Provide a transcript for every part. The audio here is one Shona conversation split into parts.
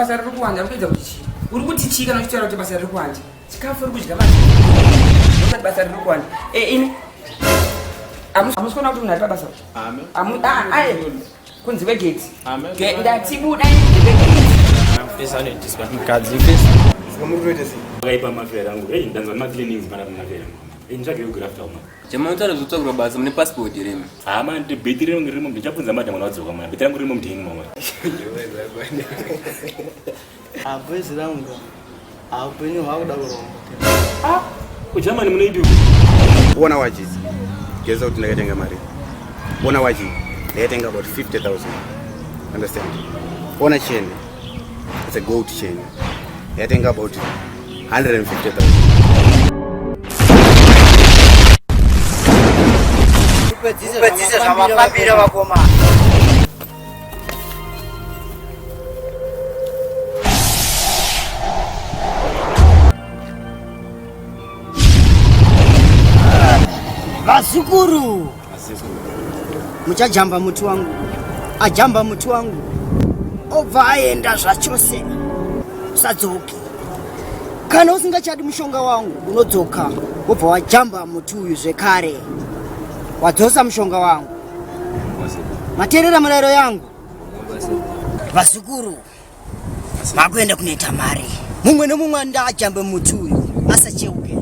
basa riri kuwanda kupedza kuti chii uri kuti chii kana uchitaura kuti basa riri kuwanda chikafu uri kudya basa kuti basa riri kuwanda ini amusikona kuti munhu ari pabasa kunzi vegeti ndatibuda akaipa mafera angu ndanzwa macleanings mana mafera nditsvage yograft auma chamautara zvotsvagura basa mune passport remi hama bheti rangu ririmo ndichapfunza madha mwana wadzoka mwana bheti rangu ririmo mutini mama abvezi rangu aupenyu hwakuda kuromba kugermany munoiti bona wachizi geza kuti ndakatenga mari bona wachi ndakatenga about 50,000 understand bona chain it's a gold chain ndakatenga about 150,000 kupedzisa zvamafambira vakoma Vasukuru muchajamba muti wangu ajamba muti wangu obva aenda zvachose usadzoki kana usingachadi mushonga wangu unodzoka obva wajamba muti uyu zvekare wadzosa mushonga wangu materera murayiro yangu Vasukuru makuenda kunoita mari mumwe nemumwe ndajambe muti uyu asacheuke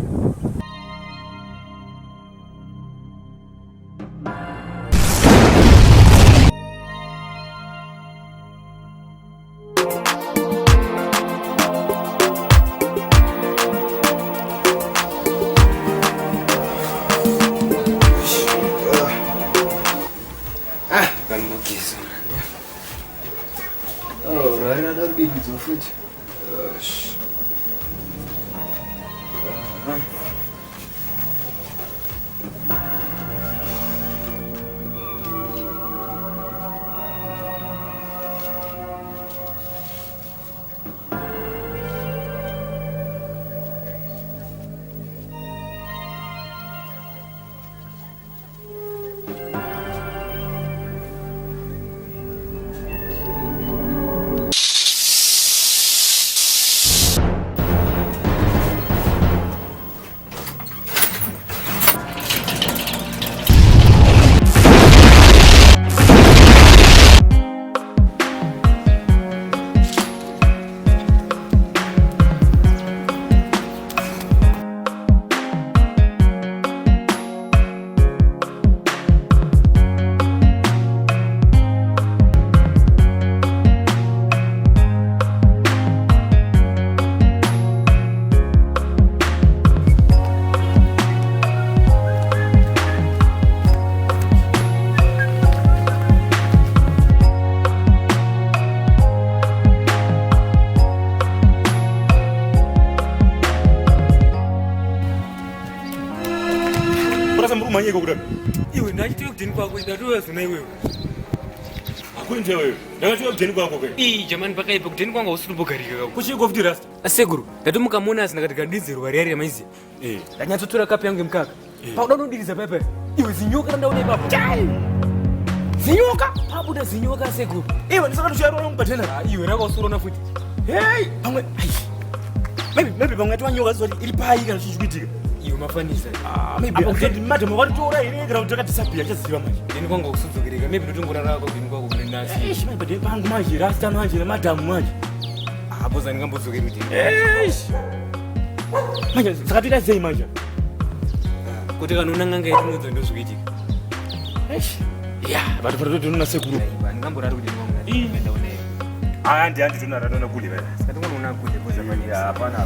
manyeko kudani iwe ndachitiwe kudheni kwako ndatoya zona iwewe akuinte wewe ndakatiwe kudheni kwako ke jamani pakaipa kudheni kwanga usitombogarika kako kuchiko futi rasta asekuru ndatomukamona asina kati kandinzerwa riyari yamaiziya ndanyatsotora kapi yangu yemukaka pauda unodiriza pepe iwe zinyoka randaona ipapo zinyoka pabuda zinyoka asekuru iwe ndisakati uchayarona mubadhena iwe rakausirona futi hey pamwe maybe pamwe ati wanyoka zoti iri pai kana chichikuitika iwe mafanisa maybe madam watitora ine kana kuti takadisapia chaziva manje deni kwanga kusudzokereka maybe ndotongorarako deni kwako kune nasi maybe pangu manje rasta manje madam manje apo zandingambodzokeri kuti manje sakatoita sei manje kuti kana unanganga yetinodza ndozvikuitika ya vatu patotona sekuru ndingamborari kuti ndingaendaonayo handitonaradona kule saka tingonoona kule kozamanisa hapana